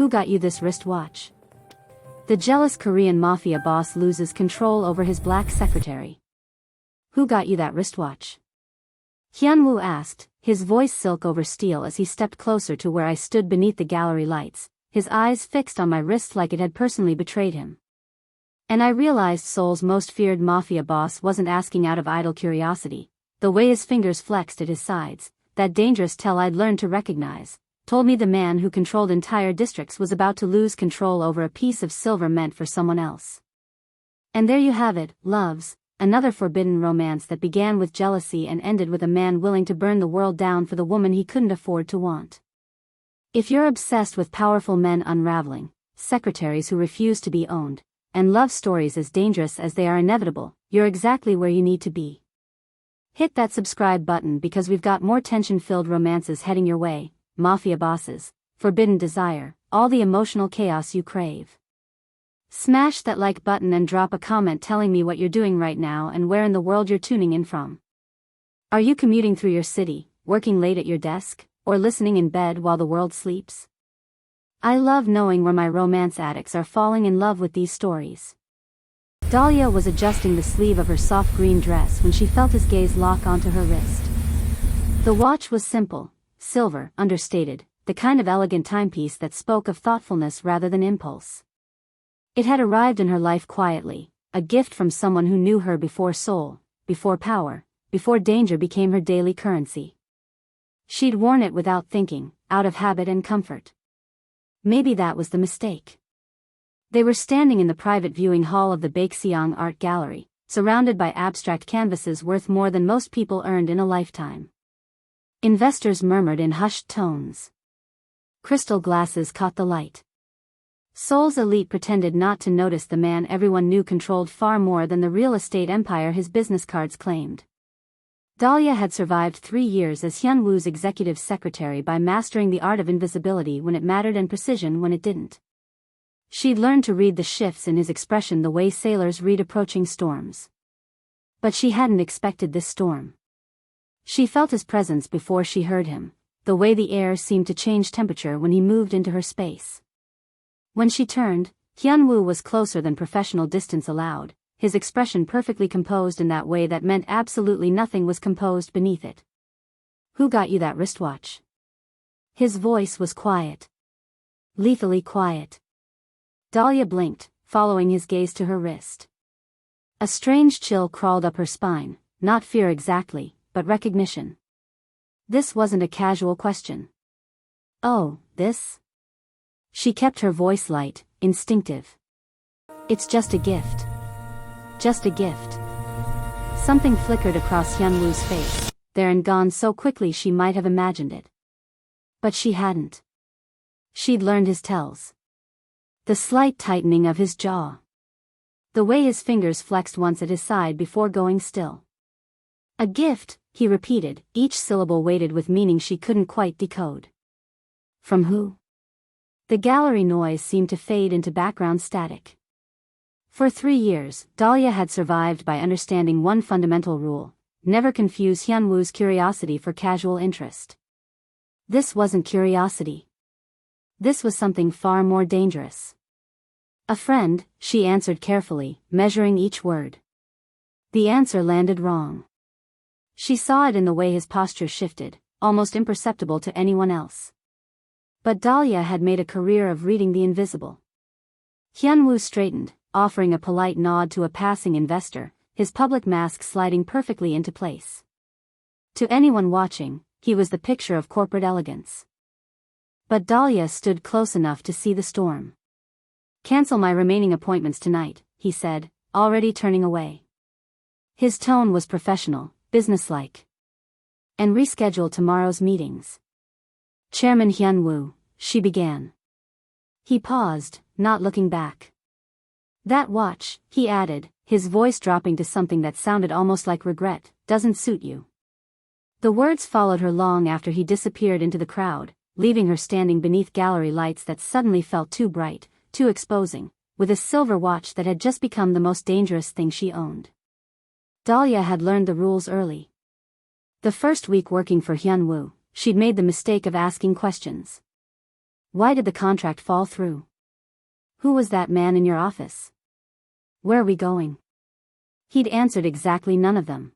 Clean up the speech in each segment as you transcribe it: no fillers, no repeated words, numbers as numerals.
Who got you this wristwatch? The jealous Korean Mafia boss loses control over his black secretary. Who got you that wristwatch? Hyun-woo asked, his voice silk over steel as he stepped closer to where I stood beneath the gallery lights, his eyes fixed on my wrist like it had personally betrayed him. And I realized Seoul's most feared mafia boss wasn't asking out of idle curiosity. The way his fingers flexed at his sides, that dangerous tell I'd learned to recognize, told me the man who controlled entire districts was about to lose control over a piece of silver meant for someone else. And there you have it, loves, another forbidden romance that began with jealousy and ended with a man willing to burn the world down for the woman he couldn't afford to want. If you're obsessed with powerful men unraveling, secretaries who refuse to be owned, and love stories as dangerous as they are inevitable, you're exactly where you need to be. Hit that subscribe button because we've got more tension-filled romances heading your way, mafia bosses, forbidden desire, all the emotional chaos you crave. Smash that like button and drop a comment telling me what you're doing right now and where in the world you're tuning in from. Are you commuting through your city, working late at your desk, or listening in bed while the world sleeps? I love knowing where my romance addicts are falling in love with these stories. Dahlia was adjusting the sleeve of her soft green dress when she felt his gaze lock onto her wrist. The watch was simple, silver, understated, the kind of elegant timepiece that spoke of thoughtfulness rather than impulse. It had arrived in her life quietly, a gift from someone who knew her before soul, before power, before danger became her daily currency. She'd worn it without thinking, out of habit and comfort. Maybe that was the mistake. They were standing in the private viewing hall of the Baekseong Art Gallery, surrounded by abstract canvases worth more than most people earned in a lifetime. Investors murmured in hushed tones. Crystal glasses caught the light. Seoul's elite pretended not to notice the man everyone knew controlled far more than the real estate empire his business cards claimed. Dahlia had survived 3 years as Hyun-woo's executive secretary by mastering the art of invisibility when it mattered and precision when it didn't. She'd learned to read the shifts in his expression the way sailors read approaching storms. But she hadn't expected this storm. She felt his presence before she heard him, the way the air seemed to change temperature when he moved into her space. When she turned, Hyun-woo was closer than professional distance allowed, his expression perfectly composed in that way that meant absolutely nothing was composed beneath it. Who got you that wristwatch? His voice was quiet. Lethally quiet. Dahlia blinked, following his gaze to her wrist. A strange chill crawled up her spine, not fear exactly, but recognition. This wasn't a casual question. Oh, this? She kept her voice light, instinctive. It's just a gift. Just a gift. Something flickered across Hyun-woo's face, there and gone so quickly she might have imagined it. But she hadn't. She'd learned his tells. The slight tightening of his jaw. The way his fingers flexed once at his side before going still. A gift, he repeated, each syllable weighted with meaning she couldn't quite decode. From who? The gallery noise seemed to fade into background static. For 3 years, Dahlia had survived by understanding one fundamental rule: never confuse Hyun-woo's curiosity for casual interest. This wasn't curiosity. This was something far more dangerous. A friend, she answered carefully, measuring each word. The answer landed wrong. She saw it in the way his posture shifted, almost imperceptible to anyone else. But Dahlia had made a career of reading the invisible. Hyun-woo straightened, offering a polite nod to a passing investor, his public mask sliding perfectly into place. To anyone watching, he was the picture of corporate elegance. But Dahlia stood close enough to see the storm. "Cancel my remaining appointments tonight," he said, already turning away. His tone was professional, businesslike. "And reschedule tomorrow's meetings." "Chairman Hyun-woo," she began. He paused, not looking back. "That watch," he added, his voice dropping to something that sounded almost like regret, "doesn't suit you." The words followed her long after he disappeared into the crowd, leaving her standing beneath gallery lights that suddenly felt too bright, too exposing, with a silver watch that had just become the most dangerous thing she owned. Dahlia had learned the rules early. The first week working for Hyun-woo, she'd made the mistake of asking questions. Why did the contract fall through? Who was that man in your office? Where are we going? He'd answered exactly none of them.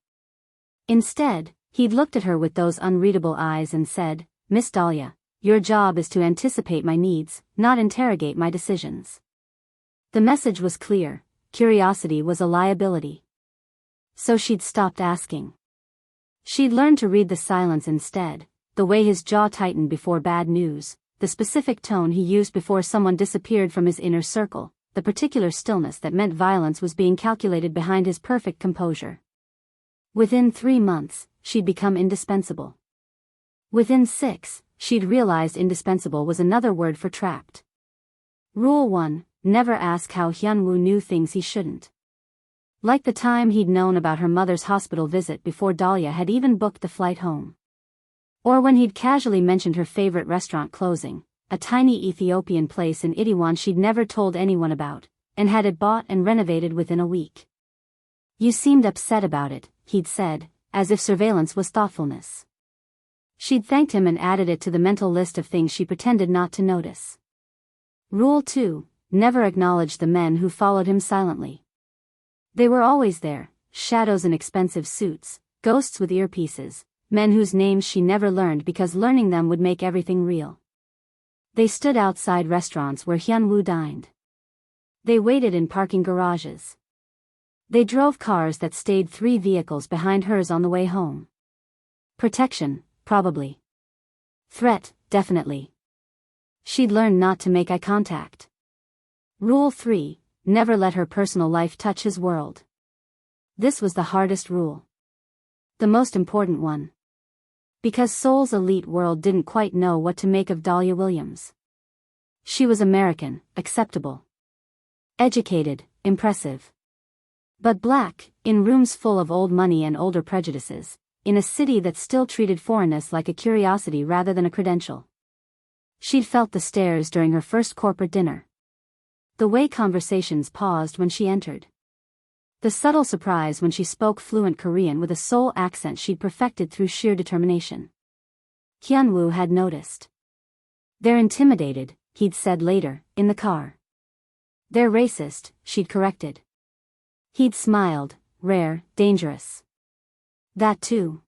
Instead, he'd looked at her with those unreadable eyes and said, "Miss Dahlia, your job is to anticipate my needs, not interrogate my decisions." The message was clear: curiosity was a liability. So she'd stopped asking. She'd learned to read the silence instead, the way his jaw tightened before bad news, the specific tone he used before someone disappeared from his inner circle, the particular stillness that meant violence was being calculated behind his perfect composure. Within 3 months, she'd become indispensable. Within 6, she'd realized indispensable was another word for trapped. Rule 1: never ask how Hyunwoo knew things he shouldn't. Like the time he'd known about her mother's hospital visit before Dahlia had even booked the flight home. Or when he'd casually mentioned her favorite restaurant closing, a tiny Ethiopian place in Itaewon she'd never told anyone about, and had it bought and renovated within a week. "You seemed upset about it," he'd said, as if surveillance was thoughtfulness. She'd thanked him and added it to the mental list of things she pretended not to notice. Rule 2: never acknowledge the men who followed him silently. They were always there, shadows in expensive suits, ghosts with earpieces, men whose names she never learned because learning them would make everything real. They stood outside restaurants where Hyunwoo dined. They waited in parking garages. They drove cars that stayed 3 vehicles behind hers on the way home. Protection, probably. Threat, definitely. She'd learned not to make eye contact. Rule 3: never let her personal life touch his world. This was the hardest rule. The most important one. Because Seoul's elite world didn't quite know what to make of Dahlia Williams. She was American, acceptable. Educated, impressive. But black, in rooms full of old money and older prejudices, in a city that still treated foreignness like a curiosity rather than a credential. She'd felt the stares during her first corporate dinner. The way conversations paused when she entered. The subtle surprise when she spoke fluent Korean with a Seoul accent she'd perfected through sheer determination. Hyunwoo had noticed. "They're intimidated," he'd said later, in the car. "They're racist," she'd corrected. He'd smiled, "Rare, dangerous." "That too.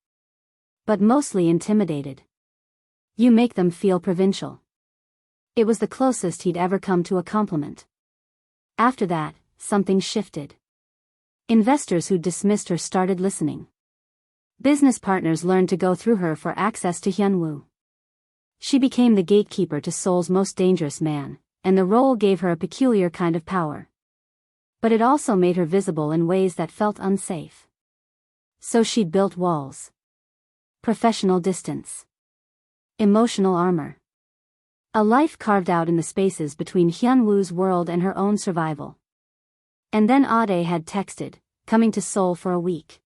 But mostly intimidated. You make them feel provincial." It was the closest he'd ever come to a compliment. After that, something shifted. Investors who'd dismissed her started listening. Business partners learned to go through her for access to Hyunwoo. She became the gatekeeper to Seoul's most dangerous man, and the role gave her a peculiar kind of power. But it also made her visible in ways that felt unsafe. So she'd built walls. Professional distance. Emotional armor. A life carved out in the spaces between Hyunwoo's world and her own survival. And then Ade had texted, "Coming to Seoul for a week.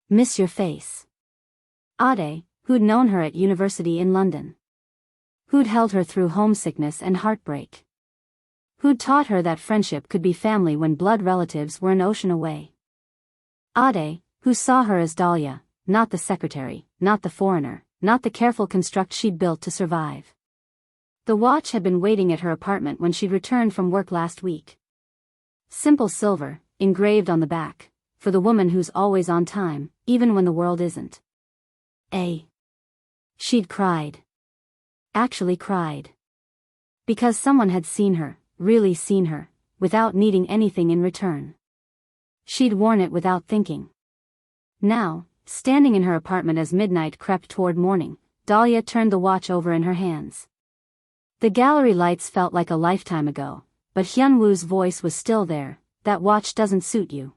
Miss your face." Ade, who'd known her at university in London. Who'd held her through homesickness and heartbreak. Who'd taught her that friendship could be family when blood relatives were an ocean away. Ade, who saw her as Dahlia, not the secretary, not the foreigner, not the careful construct she'd built to survive. The watch had been waiting at her apartment when she'd returned from work last week. Simple silver, engraved on the back, for the woman who's always on time, even when the world isn't. She'd cried. Actually cried. Because someone had seen her, really seen her, without needing anything in return. She'd worn it without thinking. Now, standing in her apartment as midnight crept toward morning, Dahlia turned the watch over in her hands. The gallery lights felt like a lifetime ago, but Hyunwoo's voice was still there. "That watch doesn't suit you."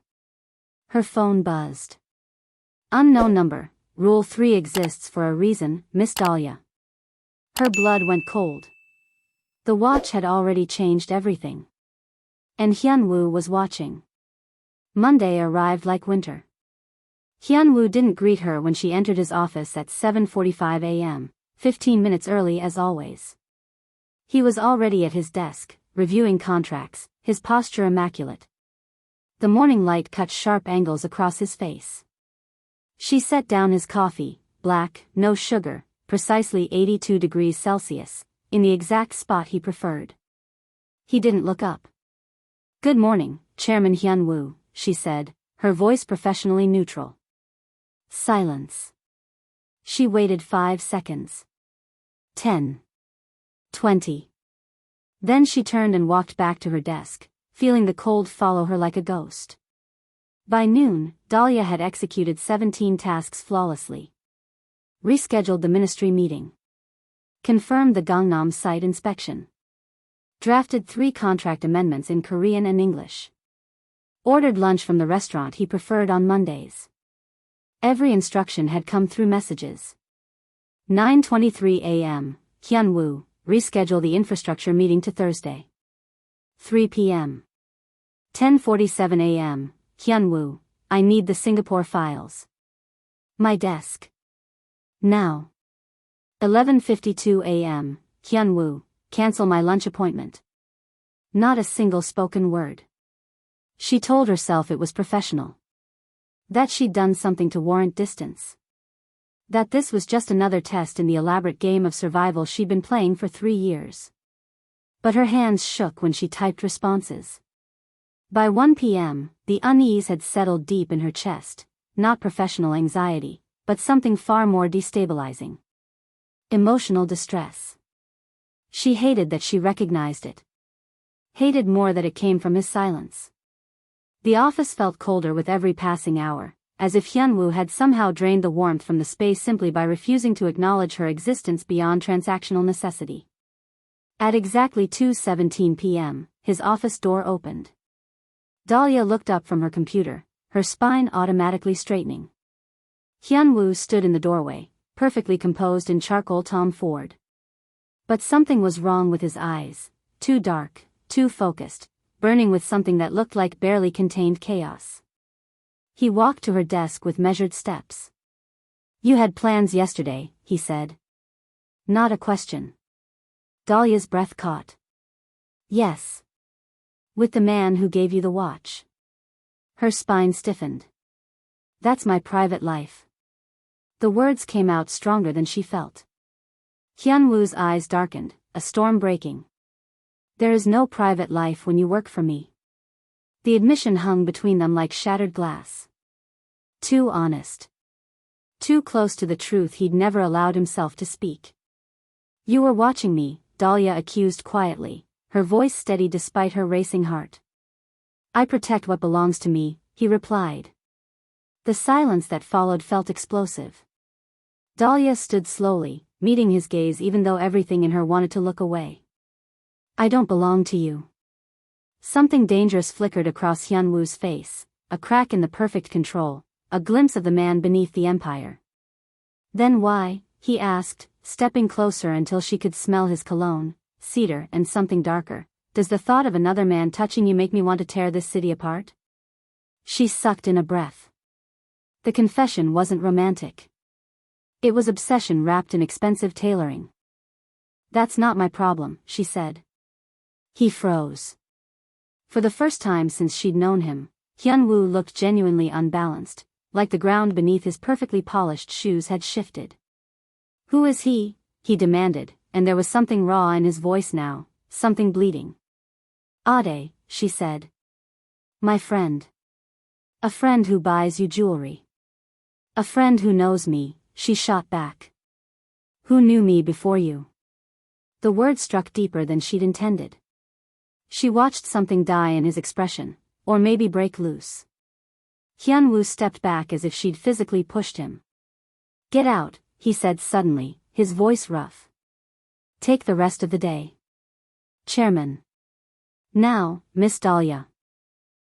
Her phone buzzed. "Unknown number. Rule 3 exists for a reason, Miss Dahlia." Her blood went cold. The watch had already changed everything. And Hyunwoo was watching. Monday arrived like winter. Hyunwoo didn't greet her when she entered his office at 7:45 a.m., 15 minutes early as always. He was already at his desk, reviewing contracts, his posture immaculate. The morning light cut sharp angles across his face. She set down his coffee, black, no sugar, precisely 82 degrees Celsius, in the exact spot he preferred. He didn't look up. "Good morning, Chairman Hyun-woo," she said, her voice professionally neutral. Silence. She waited 5 seconds. 10. 20. Then she turned and walked back to her desk, feeling the cold follow her like a ghost. By noon, Dahlia had executed 17 tasks flawlessly. Rescheduled the ministry meeting. Confirmed the Gangnam site inspection. Drafted 3 contract amendments in Korean and English. Ordered lunch from the restaurant he preferred on Mondays. Every instruction had come through messages. 9:23 a.m., Hyun-woo, reschedule the infrastructure meeting to Thursday. 3 p.m. 10:47 a.m., Hyun-woo, I need the Singapore files. My desk. Now. 11:52 a.m., Hyun-woo, cancel my lunch appointment. Not a single spoken word. She told herself it was professional. That she'd done something to warrant distance. That this was just another test in the elaborate game of survival she'd been playing for 3 years. But her hands shook when she typed responses. By 1 p.m., the unease had settled deep in her chest, not professional anxiety, but something far more destabilizing. Emotional distress. She hated that she recognized it. Hated more that it came from his silence. The office felt colder with every passing hour, as if Hyun-woo had somehow drained the warmth from the space simply by refusing to acknowledge her existence beyond transactional necessity. At exactly 2:17 p.m., his office door opened. Dahlia looked up from her computer, her spine automatically straightening. Hyun-woo stood in the doorway, perfectly composed in charcoal Tom Ford. But something was wrong with his eyes, too dark, too focused, burning with something that looked like barely contained chaos. He walked to her desk with measured steps. "You had plans yesterday," he said. Not a question. Dahlia's breath caught. "Yes. With the man who gave you the watch." Her spine stiffened. "That's my private life." The words came out stronger than she felt. Hyun-woo's eyes darkened, a storm breaking. "There is no private life when you work for me." The admission hung between them like shattered glass. Too honest. Too close to the truth he'd never allowed himself to speak. "You were watching me," Dahlia accused quietly, her voice steady despite her racing heart. "I protect what belongs to me," he replied. The silence that followed felt explosive. Dahlia stood slowly, meeting his gaze even though everything in her wanted to look away. "I don't belong to you." Something dangerous flickered across Hyun-woo's face, a crack in the perfect control, a glimpse of the man beneath the empire. "Then why," he asked, stepping closer until she could smell his cologne, cedar and something darker, "does the thought of another man touching you make me want to tear this city apart?" She sucked in a breath. The confession wasn't romantic. It was obsession wrapped in expensive tailoring. "That's not my problem," she said. He froze. For the first time since she'd known him, Hyun-woo looked genuinely unbalanced, like the ground beneath his perfectly polished shoes had shifted. "Who is he?" he demanded, and there was something raw in his voice now, something bleeding. "Ade," she said. "My friend. A friend who buys you jewelry. A friend who knows me," she shot back. "Who knew me before you?" The word struck deeper than she'd intended. She watched something die in his expression, or maybe break loose. Hyun-woo stepped back as if she'd physically pushed him. "Get out," he said suddenly, his voice rough. "Take the rest of the day." "Chairman." "Now, Miss Dahlia."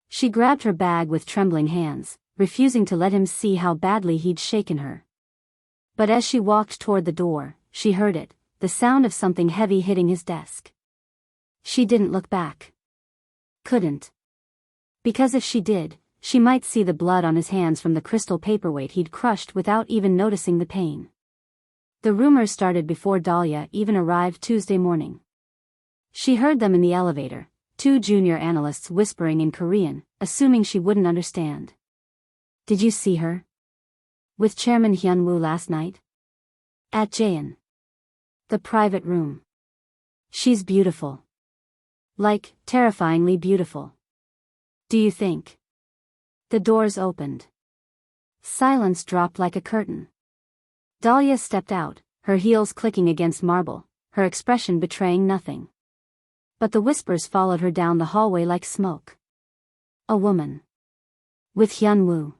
She grabbed her bag with trembling hands, refusing to let him see how badly he'd shaken her. But as she walked toward the door, she heard it, the sound of something heavy hitting his desk. She didn't look back. Couldn't. Because if she did, she might see the blood on his hands from the crystal paperweight he'd crushed without even noticing the pain. The rumors started before Dahlia even arrived Tuesday morning. She heard them in the elevator, 2 junior analysts whispering in Korean, assuming she wouldn't understand. "Did you see her? With Chairman Hyun-woo last night? At Jaein. The private room. She's beautiful. Like, terrifyingly beautiful. Do you think? The doors opened. Silence dropped like a curtain. Dahlia stepped out, her heels clicking against marble, her expression betraying nothing. But the whispers followed her down the hallway like smoke. A woman. With Hyunwoo.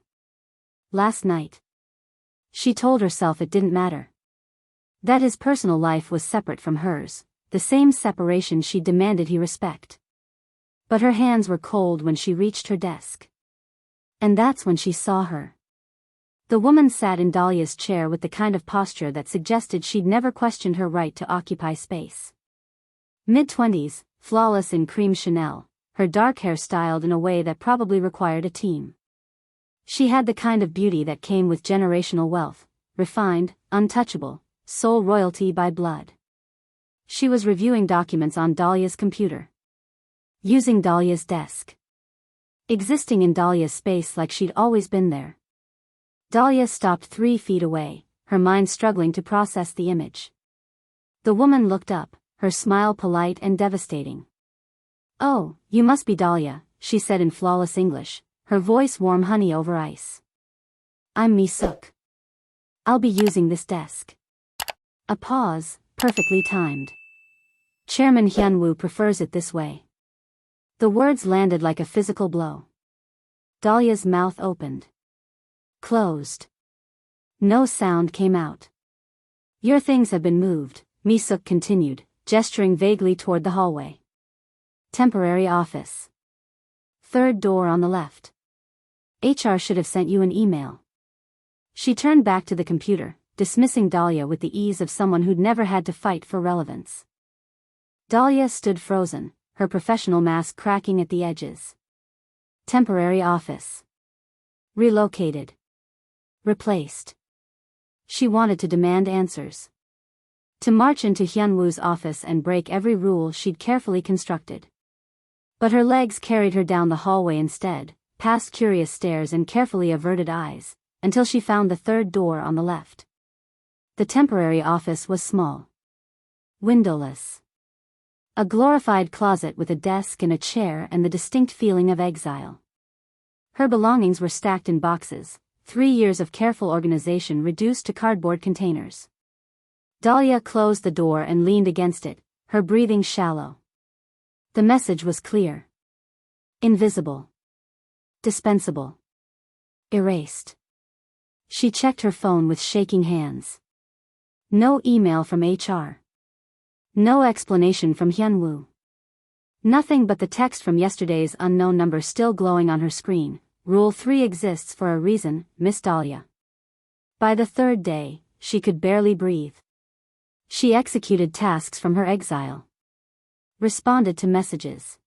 Last night. She told herself it didn't matter. That his personal life was separate from hers, the same separation she demanded he respect. But her hands were cold when she reached her desk. And that's when she saw her. The woman sat in Dahlia's chair with the kind of posture that suggested she'd never questioned her right to occupy space. Mid-20s, flawless in cream Chanel, her dark hair styled in a way that probably required a team. She had the kind of beauty that came with generational wealth, refined, untouchable, soul royalty by blood. She was reviewing documents on Dahlia's computer. Using Dahlia's desk. Existing in Dahlia's space like she'd always been there. Dahlia stopped 3 feet away, her mind struggling to process the image. The woman looked up, her smile polite and devastating. "Oh, you must be Dahlia," she said in flawless English, her voice warm honey over ice. "I'm Mi-suk. I'll be using this desk." A pause, perfectly timed. Chairman Hyunwoo prefers it this way. The words landed like a physical blow. Dahlia's mouth opened. Closed. No sound came out. "Your things have been moved," Mi-suk continued, gesturing vaguely toward the hallway. "Temporary office. 3rd door on the left. HR should have sent you an email." She turned back to the computer, dismissing Dahlia with the ease of someone who'd never had to fight for relevance. Dahlia stood frozen, her professional mask cracking at the edges. Temporary office. Relocated. Replaced. She wanted to demand answers. To march into Hyunwoo's office and break every rule she'd carefully constructed. But her legs carried her down the hallway instead, past curious stares and carefully averted eyes, until she found the 3rd door on the left. The temporary office was small. Windowless. A glorified closet with a desk and a chair and the distinct feeling of exile. Her belongings were stacked in boxes, 3 years of careful organization reduced to cardboard containers. Dahlia closed the door and leaned against it, her breathing shallow. The message was clear. Invisible. Dispensable. Erased. She checked her phone with shaking hands. No email from HR. No explanation from Hyunwoo. Nothing but the text from yesterday's unknown number still glowing on her screen. Rule 3 exists for a reason, Miss Dahlia. By the 3rd day, she could barely breathe. She executed tasks from her exile. Responded to messages.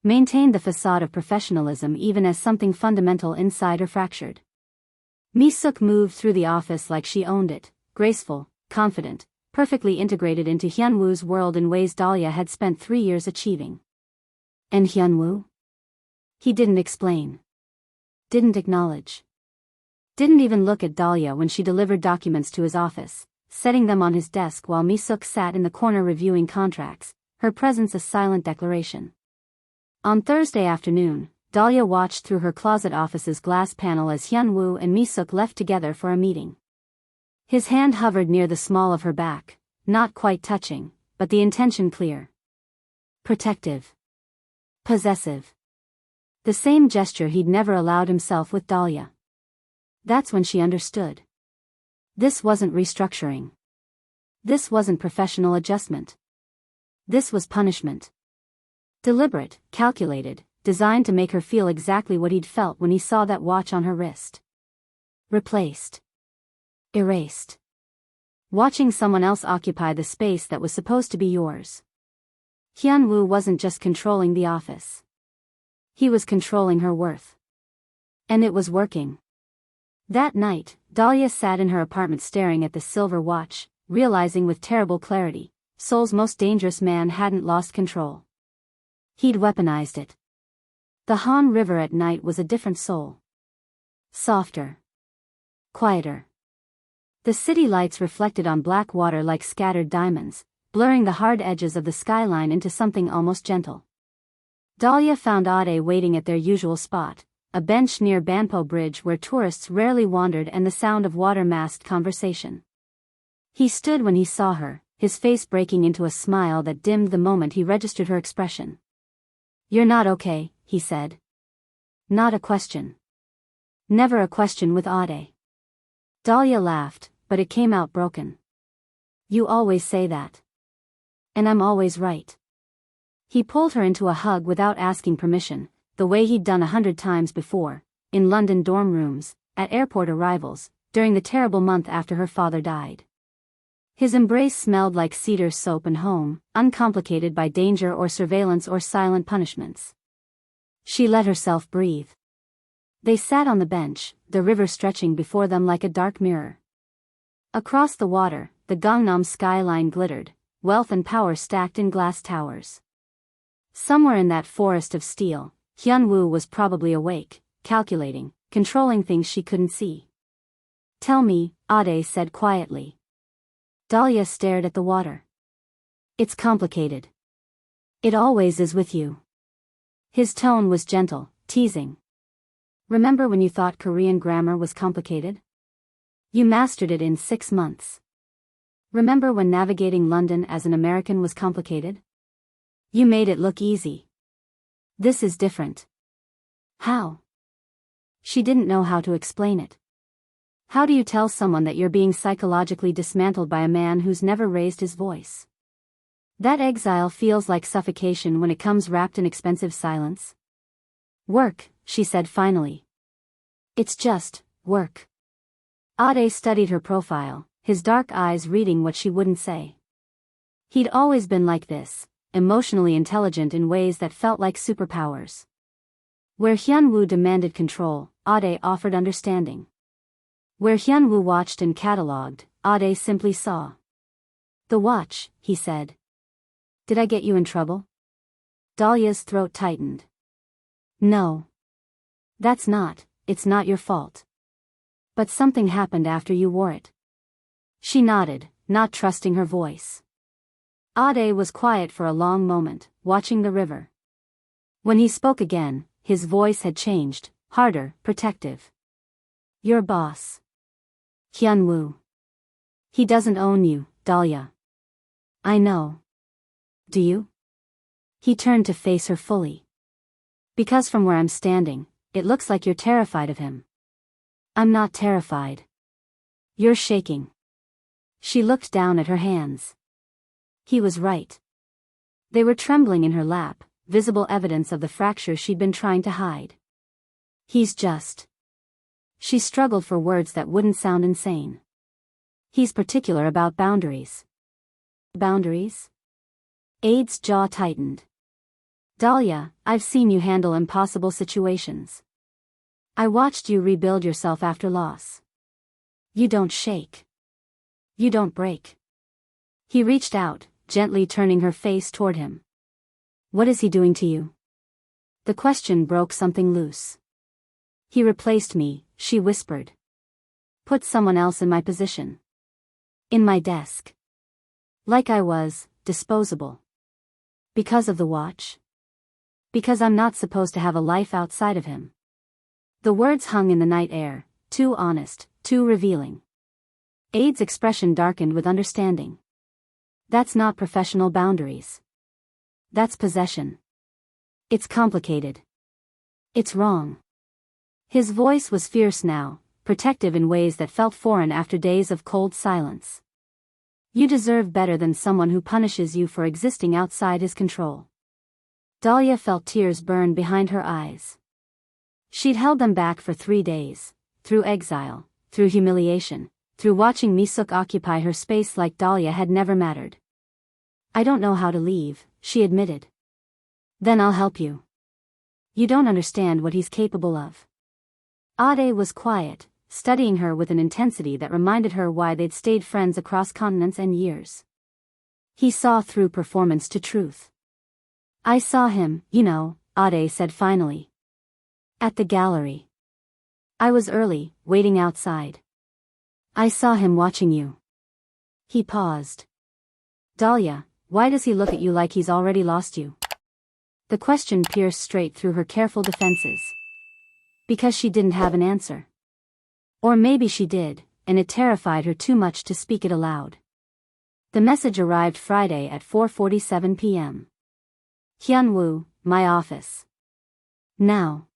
Maintained the facade of professionalism even as something fundamental inside her fractured. Mi-suk moved through the office like she owned it, graceful, confident, perfectly integrated into Hyunwoo's world in ways Dahlia had spent 3 years achieving. And Hyunwoo? He didn't explain. Didn't acknowledge. Didn't even look at Dahlia when she delivered documents to his office, setting them on his desk while Mi-suk sat in the corner reviewing contracts, her presence a silent declaration. On Thursday afternoon, Dahlia watched through her closet office's glass panel as Hyunwoo and Mi-suk left together for a meeting. His hand hovered near the small of her back, not quite touching, but the intention clear. Protective. Possessive. The same gesture he'd never allowed himself with Dahlia. That's when she understood. This wasn't restructuring. This wasn't professional adjustment. This was punishment. Deliberate, calculated, designed to make her feel exactly what he'd felt when he saw that watch on her wrist. Replaced. Erased. Watching someone else occupy the space that was supposed to be yours. Hyunwoo wasn't just controlling the office. He was controlling her worth. And it was working. That night, Dahlia sat in her apartment staring at the silver watch, realizing with terrible clarity, Seoul's most dangerous man hadn't lost control. He'd weaponized it. The Han River at night was a different Seoul. Softer. Quieter. The city lights reflected on black water like scattered diamonds, blurring the hard edges of the skyline into something almost gentle. Dahlia found Ade waiting at their usual spot, a bench near Banpo Bridge where tourists rarely wandered, and the sound of water masked conversation. He stood when he saw her, his face breaking into a smile that dimmed the moment he registered her expression. "You're not okay," he said. "Not a question." "Never a question with Ade." Dahlia laughed, but it came out broken. "You always say that. And I'm always right." He pulled her into a hug without asking permission, the way he'd done 100 times before, in London dorm rooms, at airport arrivals, during the terrible month after her father died. His embrace smelled like cedar soap and home, uncomplicated by danger or surveillance or silent punishments. She let herself breathe. They sat on the bench, the river stretching before them like a dark mirror. Across the water, the Gangnam skyline glittered, wealth and power stacked in glass towers. Somewhere in that forest of steel, Hyun-woo was probably awake, calculating, controlling things she couldn't see. "Tell me," Ade said quietly. Dahlia stared at the water. "It's complicated. It always is with you." His tone was gentle, teasing. "Remember when you thought Korean grammar was complicated? You mastered it in 6 months. Remember when navigating London as an American was complicated? You made it look easy. This is different." "How?" She didn't know how to explain it. How do you tell someone that you're being psychologically dismantled by a man who's never raised his voice? That exile feels like suffocation when it comes wrapped in expensive silence. "Work," she said finally. "It's just work." Ade studied her profile, his dark eyes reading what she wouldn't say. He'd always been like this, emotionally intelligent in ways that felt like superpowers. Where Hyun-woo demanded control, Ade offered understanding. Where Hyun-woo watched and catalogued, Ade simply saw. "The watch," he said. "Did I get you in trouble?" Dahlia's throat tightened. "No. It's not your fault. But something happened after you wore it." She nodded, not trusting her voice. Ade was quiet for a long moment, watching the river. When he spoke again, his voice had changed, harder, protective. "Your boss. Hyun-woo. He doesn't own you, Dahlia." "I know. Do you?" He turned to face her fully. "Because from where I'm standing, it looks like you're terrified of him." "I'm not terrified. You're shaking." She looked down at her hands. He was right. They were trembling in her lap, visible evidence of the fracture she'd been trying to hide. "He's just..." She struggled for words that wouldn't sound insane. "He's particular about boundaries." "Boundaries?" Ade's jaw tightened. "Dahlia, I've seen you handle impossible situations. I watched you rebuild yourself after loss. You don't shake. You don't break." He reached out, gently turning her face toward him. "What is he doing to you?" The question broke something loose. "He replaced me," she whispered. "Put someone else in my position. In my desk. Like I was, disposable. Because of the watch? Because I'm not supposed to have a life outside of him." The words hung in the night air, too honest, too revealing. Ade's expression darkened with understanding. "That's not professional boundaries. That's possession. It's complicated. It's wrong." His voice was fierce now, protective in ways that felt foreign after days of cold silence. "You deserve better than someone who punishes you for existing outside his control." Dahlia felt tears burn behind her eyes. She'd held them back for 3 days, through exile, through humiliation, through watching Misuk occupy her space like Dahlia had never mattered. "I don't know how to leave," she admitted. "Then I'll help you." "You don't understand what he's capable of." Ade was quiet, studying her with an intensity that reminded her why they'd stayed friends across continents and years. He saw through performance to truth. "I saw him, you know," Ade said finally. "At the gallery. I was early, waiting outside. I saw him watching you." He paused. Dahlia, why does he look at you like he's already lost you? The question pierced straight through her careful defenses. Because she didn't have an answer. Or maybe she did, and it terrified her too much to speak it aloud. The message arrived Friday at 4:47 p.m. Hyunwoo, my office. Now.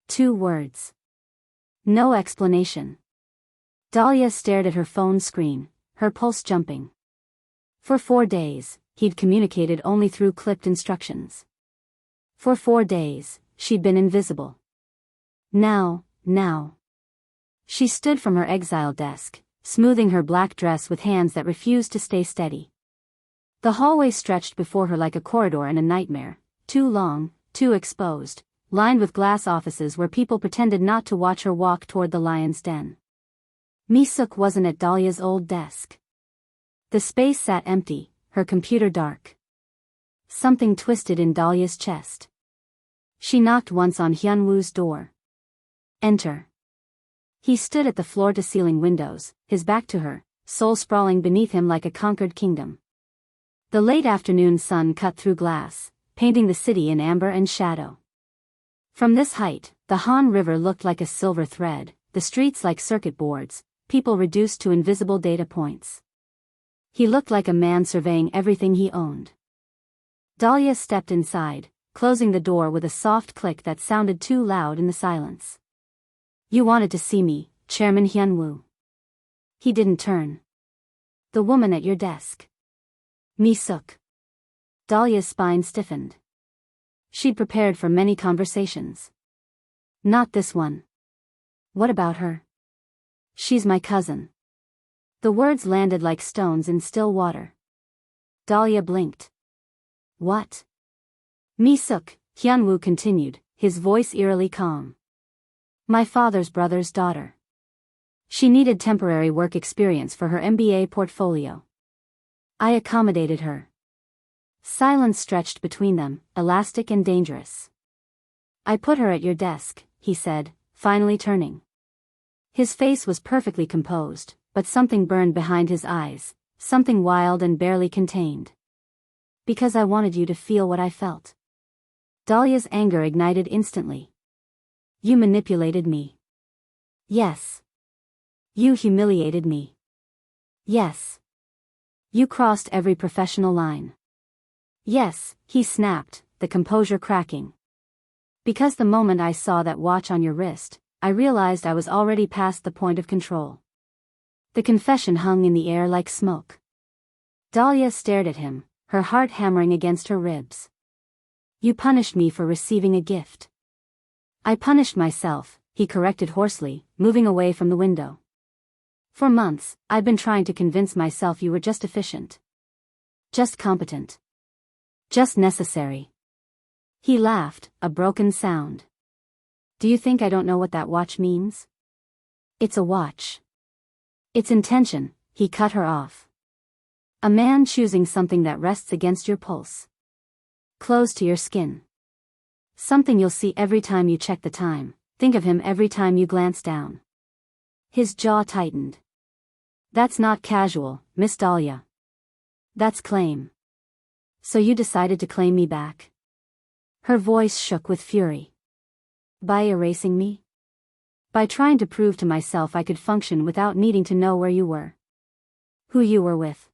2 words. No explanation. Dahlia stared at her phone screen, her pulse jumping. For 4 days, he'd communicated only through clipped instructions. For 4 days, she'd been invisible. Now. She stood from her exile desk, smoothing her black dress with hands that refused to stay steady. The hallway stretched before her like a corridor in a nightmare, too long, too exposed, lined with glass offices where people pretended not to watch her walk toward the lion's den. Mi-suk wasn't at Dahlia's old desk. The space sat empty, her computer dark. Something twisted in Dahlia's chest. She knocked once on Hyunwoo's door. Enter. He stood at the floor-to-ceiling windows, his back to her, soul sprawling beneath him like a conquered kingdom. The late afternoon sun cut through glass, painting the city in amber and shadow. From this height, the Han River looked like a silver thread, the streets like circuit boards, people reduced to invisible data points. He looked like a man surveying everything he owned. Dahlia stepped inside, closing the door with a soft click that sounded too loud in the silence. You wanted to see me, Chairman Hyunwoo. He didn't turn. The woman at your desk. Mi-suk. Dahlia's spine stiffened. She'd prepared for many conversations. Not this one. What about her? She's my cousin. The words landed like stones in still water. Dahlia blinked. What? Mi-suk, Hyunwoo continued, his voice eerily calm. My father's brother's daughter. She needed temporary work experience for her MBA portfolio. I accommodated her. Silence stretched between them, elastic and dangerous. I put her at your desk, he said, finally turning. His face was perfectly composed, but something burned behind his eyes, something wild and barely contained. Because I wanted you to feel what I felt. Dahlia's anger ignited instantly. You manipulated me. Yes. You humiliated me. Yes. You crossed every professional line. Yes, he snapped, the composure cracking. Because the moment I saw that watch on your wrist, I realized I was already past the point of control. The confession hung in the air like smoke. Dahlia stared at him, her heart hammering against her ribs. You punished me for receiving a gift. I punished myself, he corrected hoarsely, moving away from the window. For months, I've been trying to convince myself you were just efficient. Just competent. Just necessary. He laughed, a broken sound. Do you think I don't know what that watch means? It's a watch. It's intention, he cut her off. A man choosing something that rests against your pulse. Close to your skin. Something you'll see every time you check the time, think of him every time you glance down. His jaw tightened. That's not casual, Miss Dahlia. That's claim. So you decided to claim me back? Her voice shook with fury. By erasing me? By trying to prove to myself I could function without needing to know where you were. Who you were with.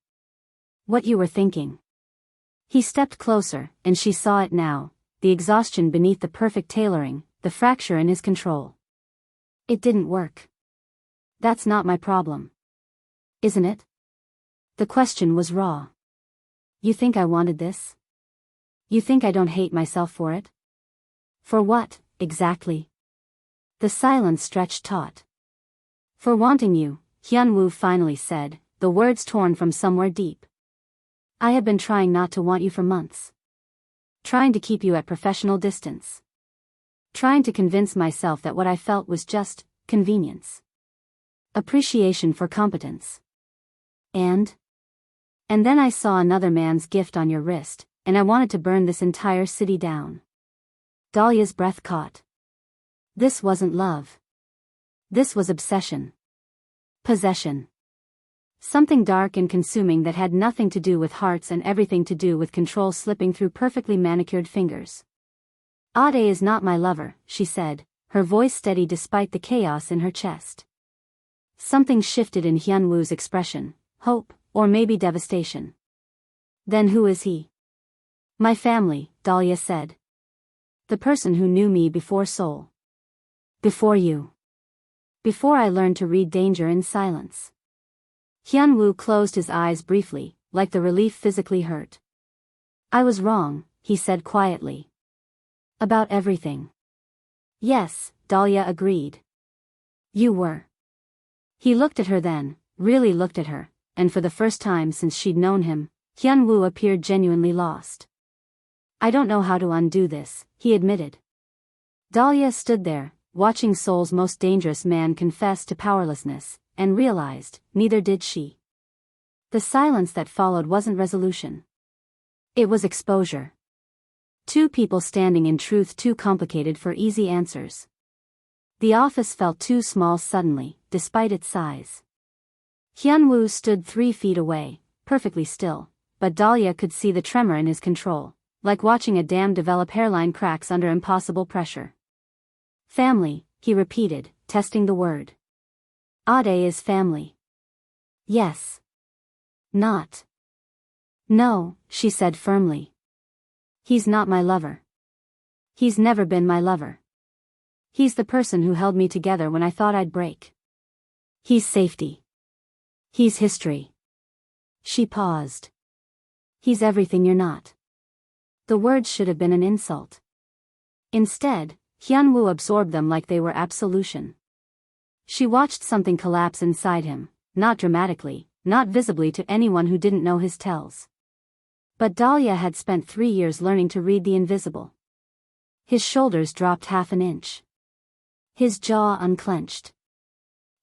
What you were thinking. He stepped closer, and she saw it now, the exhaustion beneath the perfect tailoring, the fracture in his control. It didn't work. That's not my problem. Isn't it? The question was raw. You think I wanted this? You think I don't hate myself for it? For what, exactly? The silence stretched taut. For wanting you, Hyunwoo finally said, the words torn from somewhere deep. I have been trying not to want you for months. Trying to keep you at professional distance. Trying to convince myself that what I felt was just convenience. Appreciation for competence. And then I saw another man's gift on your wrist, and I wanted to burn this entire city down. Dahlia's breath caught. This wasn't love. This was obsession. Possession. Something dark and consuming that had nothing to do with hearts and everything to do with control slipping through perfectly manicured fingers. Ade is not my lover, she said, her voice steady despite the chaos in her chest. Something shifted in Hyunwoo's expression, hope, or maybe devastation. Then who is he? My family, Dahlia said. The person who knew me before Seoul. Before you. Before I learned to read danger in silence. Hyunwoo closed his eyes briefly, like the relief physically hurt. I was wrong, he said quietly. About everything. Yes, Dahlia agreed. You were. He looked at her then, really looked at her, and for the first time since she'd known him, Hyunwoo appeared genuinely lost. I don't know how to undo this, he admitted. Dahlia stood there, watching Seoul's most dangerous man confess to powerlessness, and realized, neither did she. The silence that followed wasn't resolution. It was exposure. Two people standing in truth too complicated for easy answers. The office felt too small suddenly, despite its size. Hyunwoo stood 3 feet away, perfectly still, but Dahlia could see the tremor in his control, like watching a dam develop hairline cracks under impossible pressure. Family, he repeated, testing the word. Ade is family. Yes. Not. No, she said firmly. He's not my lover. He's never been my lover. He's the person who held me together when I thought I'd break. He's safety. He's history. She paused. He's everything you're not. The words should have been an insult. Instead, Hyunwoo absorbed them like they were absolution. She watched something collapse inside him, not dramatically, not visibly to anyone who didn't know his tells. But Dahlia had spent 3 years learning to read the invisible. His shoulders dropped half an inch. His jaw unclenched.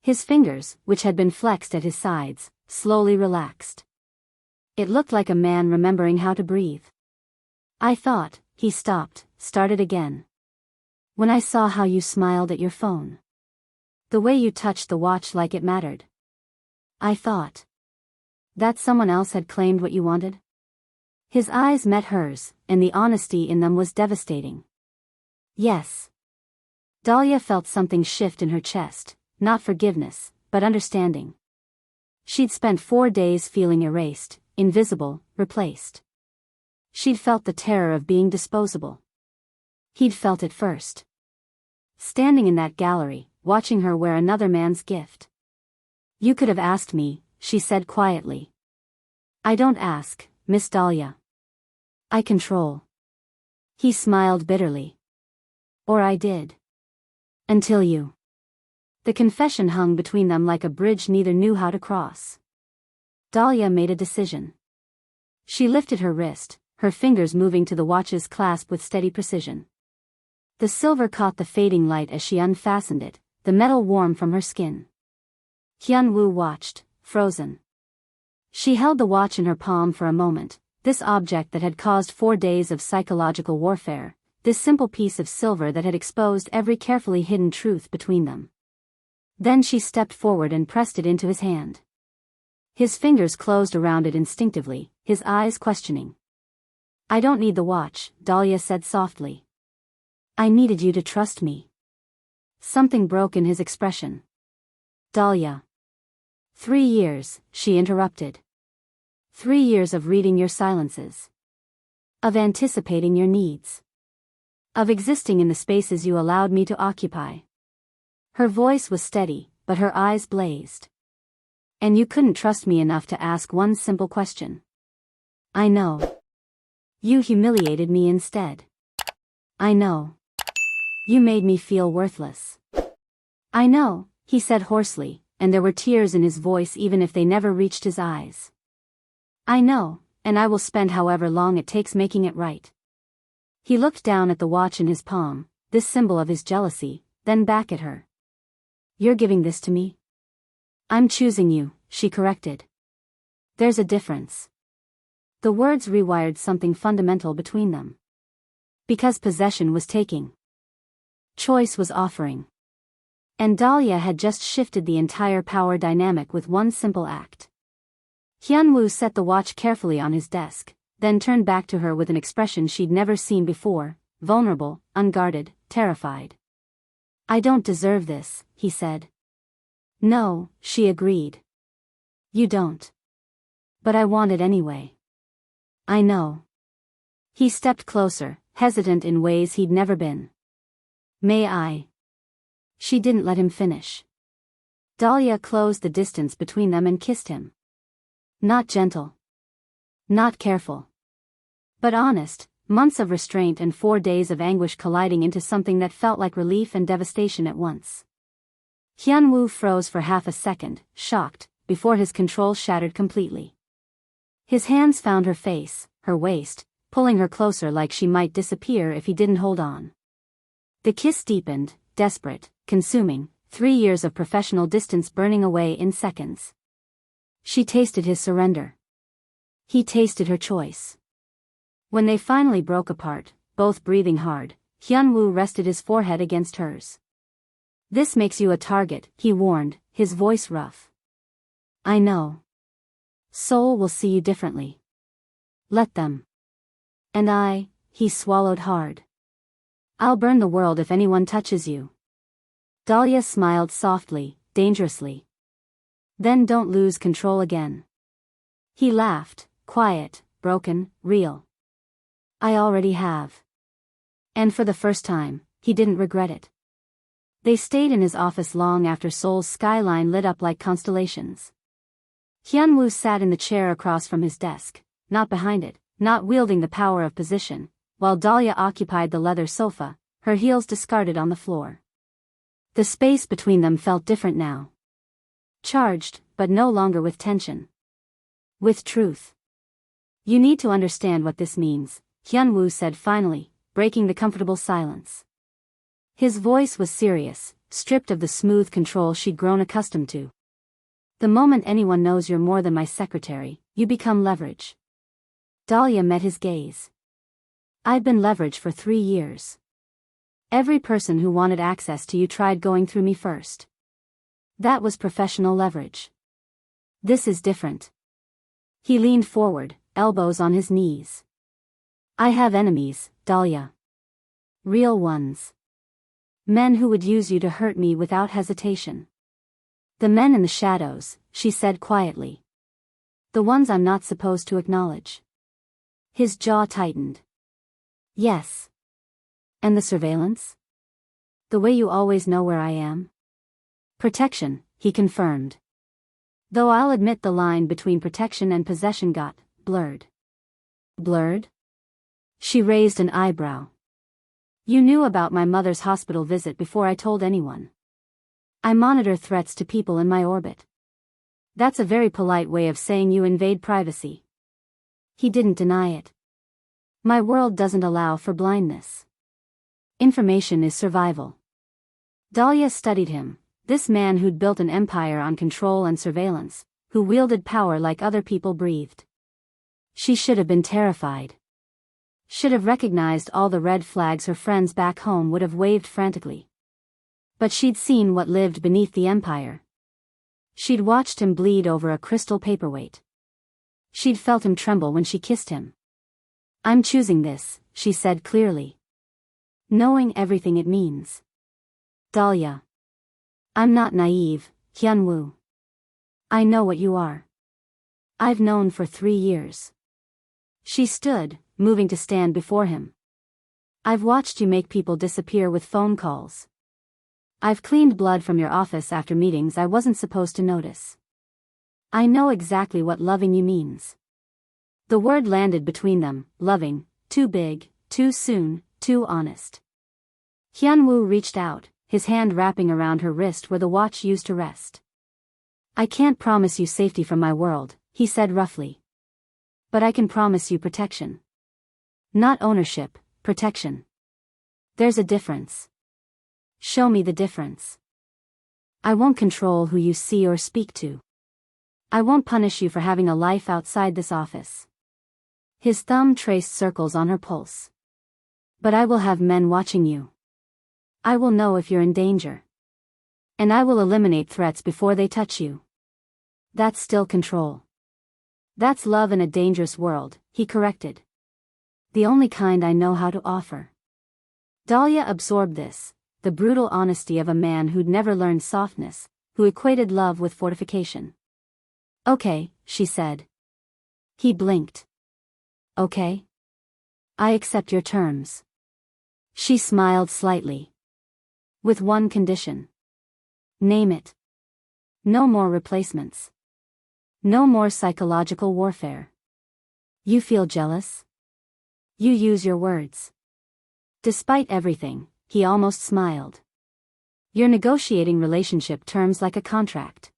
His fingers, which had been flexed at his sides, slowly relaxed. It looked like a man remembering how to breathe. I thought, he stopped, started again. When I saw how you smiled at your phone. The way you touched the watch like it mattered. I thought. That someone else had claimed what you wanted? His eyes met hers, and the honesty in them was devastating. Yes. Dahlia felt something shift in her chest, not forgiveness, but understanding. She'd spent 4 days feeling erased, invisible, replaced. She'd felt the terror of being disposable. He'd felt it first. Standing in that gallery, watching her wear another man's gift. You could have asked me, she said quietly. I don't ask, Miss Dahlia. I control. He smiled bitterly. Or I did. Until you. The confession hung between them like a bridge neither knew how to cross. Dahlia made a decision. She lifted her wrist, her fingers moving to the watch's clasp with steady precision. The silver caught the fading light as she unfastened it, the metal warm from her skin. Hyunwoo watched, frozen. She held the watch in her palm for a moment, this object that had caused 4 days of psychological warfare, this simple piece of silver that had exposed every carefully hidden truth between them. Then she stepped forward and pressed it into his hand. His fingers closed around it instinctively, his eyes questioning. I don't need the watch, Dahlia said softly. I needed you to trust me. Something broke in his expression. Dahlia. 3 years, she interrupted. 3 years of reading your silences. Of anticipating your needs. Of existing in the spaces you allowed me to occupy. Her voice was steady, but her eyes blazed. And you couldn't trust me enough to ask one simple question. I know. You humiliated me instead. I know. You made me feel worthless. I know, he said hoarsely, and there were tears in his voice even if they never reached his eyes. I know, and I will spend however long it takes making it right. He looked down at the watch in his palm, this symbol of his jealousy, then back at her. You're giving this to me? I'm choosing you, she corrected. There's a difference. The words rewired something fundamental between them. Because possession was taking. Choice was offering. And Dahlia had just shifted the entire power dynamic with one simple act. Hyunwoo set the watch carefully on his desk, then turned back to her with an expression she'd never seen before, vulnerable, unguarded, terrified. "I don't deserve this," he said. "No," she agreed. "You don't. But I want it anyway." "I know." He stepped closer, hesitant in ways he'd never been. "May I?" She didn't let him finish. Dahlia closed the distance between them and kissed him. Not gentle. Not careful. But honest, months of restraint and 4 days of anguish colliding into something that felt like relief and devastation at once. Hyunwoo froze for half a second, shocked, before his control shattered completely. His hands found her face, her waist, pulling her closer like she might disappear if he didn't hold on. The kiss deepened, desperate, consuming, 3 years of professional distance burning away in seconds. She tasted his surrender. He tasted her choice. When they finally broke apart, both breathing hard, Hyunwoo rested his forehead against hers. "This makes you a target," he warned, his voice rough. "I know. Seoul will see you differently. Let them." "And he swallowed hard. "I'll burn the world if anyone touches you." Dahlia smiled softly, dangerously. "Then don't lose control again." He laughed, quiet, broken, real. "I already have." And for the first time, he didn't regret it. They stayed in his office long after Seoul's skyline lit up like constellations. Hyunwoo sat in the chair across from his desk, not behind it, not wielding the power of position, while Dahlia occupied the leather sofa, her heels discarded on the floor. The space between them felt different now. Charged, but no longer with tension. With truth. "You need to understand what this means," Hyunwoo said finally, breaking the comfortable silence. His voice was serious, stripped of the smooth control she'd grown accustomed to. "The moment anyone knows you're more than my secretary, you become leverage." Dahlia met his gaze. "I've been leverage for 3 years. Every person who wanted access to you tried going through me first. That was professional leverage. This is different." He leaned forward, elbows on his knees. "I have enemies, Dahlia. Real ones. Men who would use you to hurt me without hesitation. The men in the shadows," she said quietly. "The ones I'm not supposed to acknowledge." His jaw tightened. "Yes. And the surveillance? The way you always know where I am?" "Protection," he confirmed. "Though I'll admit the line between protection and possession got blurred." "Blurred?" She raised an eyebrow. "You knew about my mother's hospital visit before I told anyone. I monitor threats to people in my orbit. That's a very polite way of saying you invade privacy." He didn't deny it. "My world doesn't allow for blindness. Information is survival." Dahlia studied him, this man who'd built an empire on control and surveillance, who wielded power like other people breathed. She should have been terrified. Should have recognized all the red flags her friends back home would have waved frantically. But she'd seen what lived beneath the empire. She'd watched him bleed over a crystal paperweight. She'd felt him tremble when she kissed him. "I'm choosing this," she said clearly. "Knowing everything it means." "Dahlia. I'm not naive, Hyunwoo. I know what you are. I've known for 3 years." She stood, moving to stand before him. "I've watched you make people disappear with phone calls. I've cleaned blood from your office after meetings I wasn't supposed to notice. I know exactly what loving you means." The word landed between them, loving, too big, too soon, too honest. Hyunwoo reached out, his hand wrapping around her wrist where the watch used to rest. "I can't promise you safety from my world," he said roughly. "But I can promise you protection. Not ownership, protection. There's a difference. Show me the difference. I won't control who you see or speak to. I won't punish you for having a life outside this office." His thumb traced circles on her pulse. "But I will have men watching you. I will know if you're in danger. And I will eliminate threats before they touch you. That's still control." That's love in a dangerous world, he corrected. The only kind I know how to offer. Dahlia absorbed this, the brutal honesty of a man who'd never learned softness, who equated love with fortification. Okay, she said. He blinked. Okay? I accept your terms. She smiled slightly. With one condition. Name it. No more replacements. No more psychological warfare. You feel jealous? You use your words. Despite everything, he almost smiled. You're negotiating relationship terms like a contract.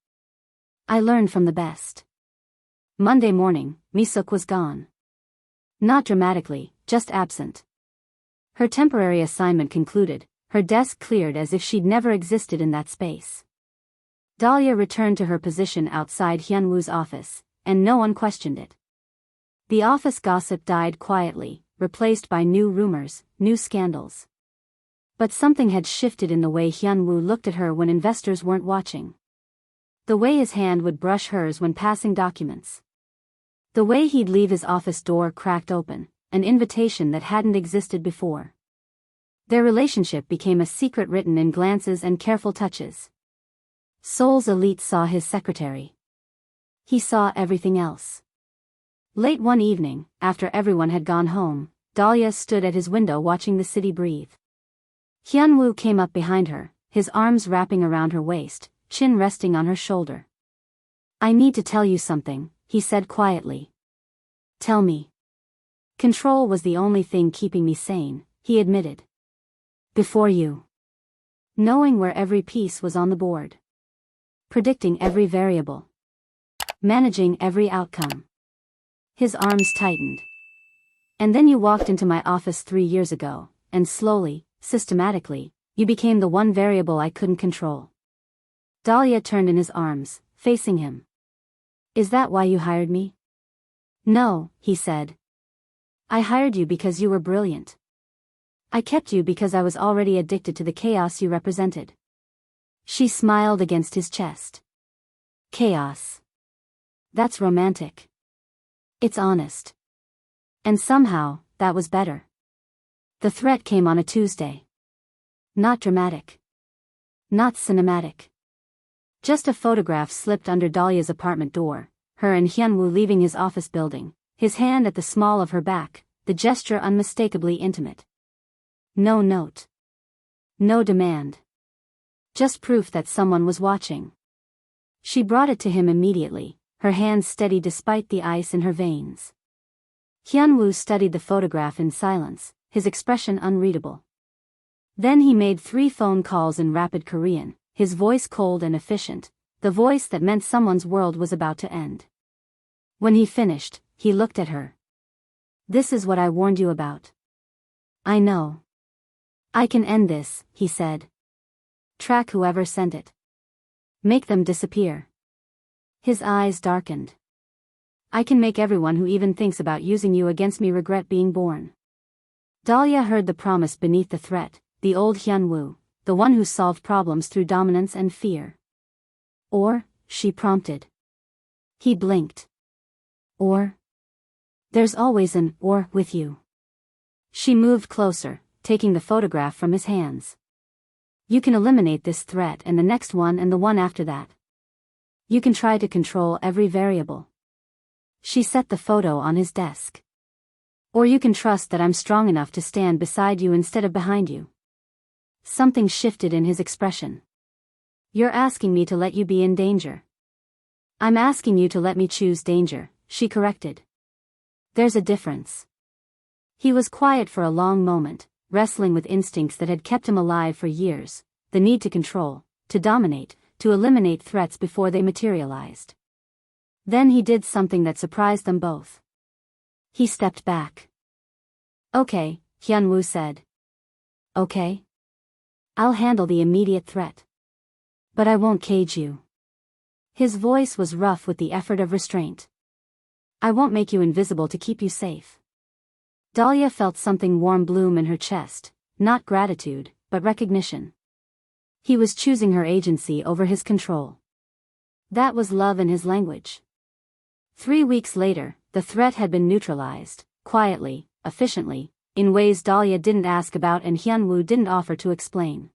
I learned from the best. Monday morning, Mi-suk was gone. Not dramatically, just absent. Her temporary assignment concluded, her desk cleared as if she'd never existed in that space. Dahlia returned to her position outside Hyunwoo's office, and no one questioned it. The office gossip died quietly, replaced by new rumors, new scandals. But something had shifted in the way Hyunwoo looked at her when investors weren't watching. The way his hand would brush hers when passing documents. The way he'd leave his office door cracked open, an invitation that hadn't existed before. Their relationship became a secret written in glances and careful touches. Seoul's elite saw his secretary. He saw everything else. Late one evening, after everyone had gone home, Dahlia stood at his window watching the city breathe. Hyunwoo came up behind her, his arms wrapping around her waist, chin resting on her shoulder. I need to tell you something, he said quietly. Tell me. Control was the only thing keeping me sane, he admitted. Before you. Knowing where every piece was on the board. Predicting every variable. Managing every outcome. His arms tightened. And then you walked into my office 3 years ago, and slowly, systematically, you became the one variable I couldn't control. Dahlia turned in his arms, facing him. Is that why you hired me? No, he said. I hired you because you were brilliant. I kept you because I was already addicted to the chaos you represented. She smiled against his chest. Chaos. That's romantic. It's honest. And somehow, that was better. The threat came on a Tuesday. Not dramatic. Not cinematic. Just a photograph slipped under Dahlia's apartment door, her and Hyunwoo leaving his office building, his hand at the small of her back, the gesture unmistakably intimate. No note. No demand. Just proof that someone was watching. She brought it to him immediately, her hands steady despite the ice in her veins. Hyunwoo studied the photograph in silence, his expression unreadable. Then he made 3 phone calls in rapid Korean, his voice cold and efficient, the voice that meant someone's world was about to end. When he finished, he looked at her. This is what I warned you about. I know. I can end this, he said. Track whoever sent it. Make them disappear. His eyes darkened. I can make everyone who even thinks about using you against me regret being born. Dahlia heard the promise beneath the threat, the old Hyunwoo, the one who solved problems through dominance and fear. Or, she prompted. He blinked. Or? There's always an or with you. She moved closer, taking the photograph from his hands. You can eliminate this threat and the next one and the one after that. You can try to control every variable. She set the photo on his desk. Or you can trust that I'm strong enough to stand beside you instead of behind you. Something shifted in his expression. You're asking me to let you be in danger. I'm asking you to let me choose danger, she corrected. There's a difference. He was quiet for a long moment, wrestling with instincts that had kept him alive for years, the need to control, to dominate, to eliminate threats before they materialized. Then he did something that surprised them both. He stepped back. Okay, Hyunwoo said. Okay? I'll handle the immediate threat. But I won't cage you. His voice was rough with the effort of restraint. I won't make you invisible to keep you safe. Dahlia felt something warm bloom in her chest, not gratitude, but recognition. He was choosing her agency over his control. That was love in his language. 3 weeks later, the threat had been neutralized, quietly, efficiently, in ways Dahlia didn't ask about and Hyunwoo didn't offer to explain.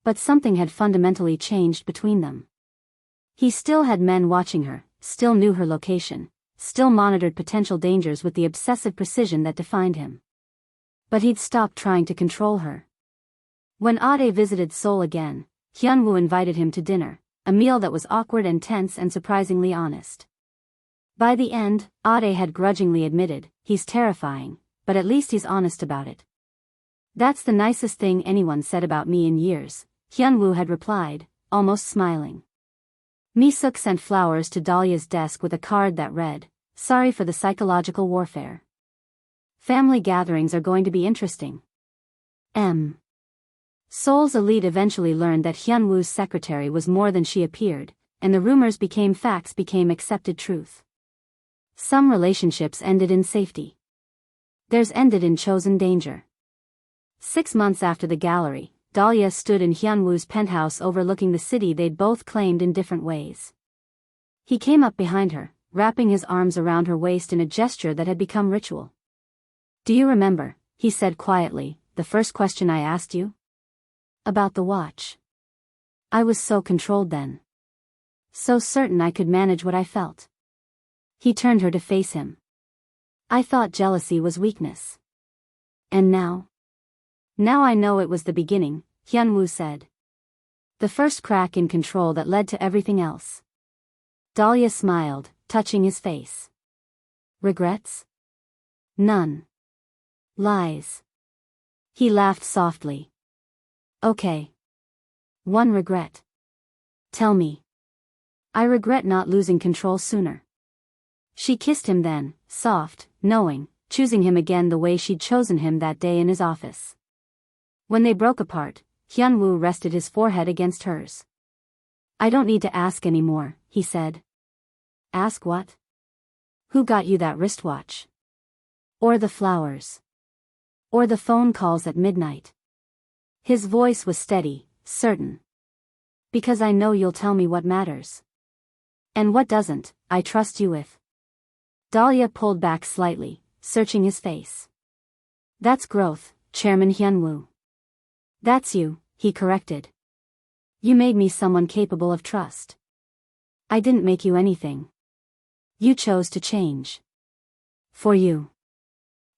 But something had fundamentally changed between them. He still had men watching her, still knew her location, still monitored potential dangers with the obsessive precision that defined him. But he'd stopped trying to control her. When Ade visited Seoul again, Hyunwoo invited him to dinner, a meal that was awkward and tense and surprisingly honest. By the end, Ade had grudgingly admitted, "He's terrifying, but at least he's honest about it." "That's the nicest thing anyone said about me in years," Hyunwoo had replied, almost smiling. Mi-suk sent flowers to Dahlia's desk with a card that read, "Sorry for the psychological warfare. Family gatherings are going to be interesting." Seoul's elite eventually learned that Hyunwoo's secretary was more than she appeared, and the rumors became facts, became accepted truth. Some relationships ended in safety. Theirs ended in chosen danger. 6 months after the gallery, Dahlia stood in Hyunwoo's penthouse overlooking the city they'd both claimed in different ways. He came up behind her, wrapping his arms around her waist in a gesture that had become ritual. "Do you remember," he said quietly, "the first question I asked you? About the watch. I was so controlled then. So certain I could manage what I felt." He turned her to face him. "I thought jealousy was weakness. And now? Now I know it was the beginning," Hyunwoo said. "The first crack in control that led to everything else." Dahlia smiled, touching his face. "Regrets?" "None." "Lies?" He laughed softly. "Okay. One regret." "Tell me." "I regret not losing control sooner." She kissed him then, soft, knowing, choosing him again the way she'd chosen him that day in his office. When they broke apart, Hyunwoo rested his forehead against hers. "I don't need to ask anymore," he said. "Ask what?" "Who got you that wristwatch? Or the flowers? Or the phone calls at midnight?" His voice was steady, certain. "Because I know you'll tell me what matters. And what doesn't, I trust you with." Dahlia pulled back slightly, searching his face. "That's growth, Chairman Hyunwoo." "That's you," he corrected. "You made me someone capable of trust. I didn't make you anything. You chose to change. For you.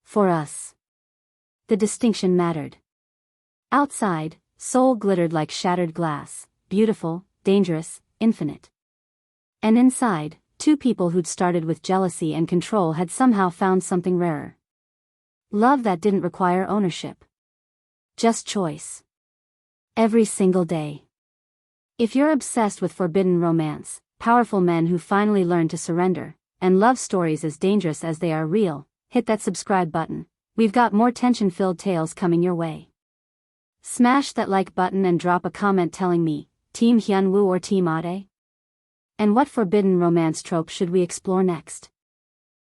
For us." The distinction mattered. Outside, Seoul glittered like shattered glass, beautiful, dangerous, infinite. And inside, two people who'd started with jealousy and control had somehow found something rarer. Love that didn't require ownership. Just choice. Every single day. If you're obsessed with forbidden romance, powerful men who finally learn to surrender, and love stories as dangerous as they are real, hit that subscribe button. We've got more tension-filled tales coming your way. Smash that like button and drop a comment telling me, Team Hyunwoo or Team Ade? And what forbidden romance trope should we explore next?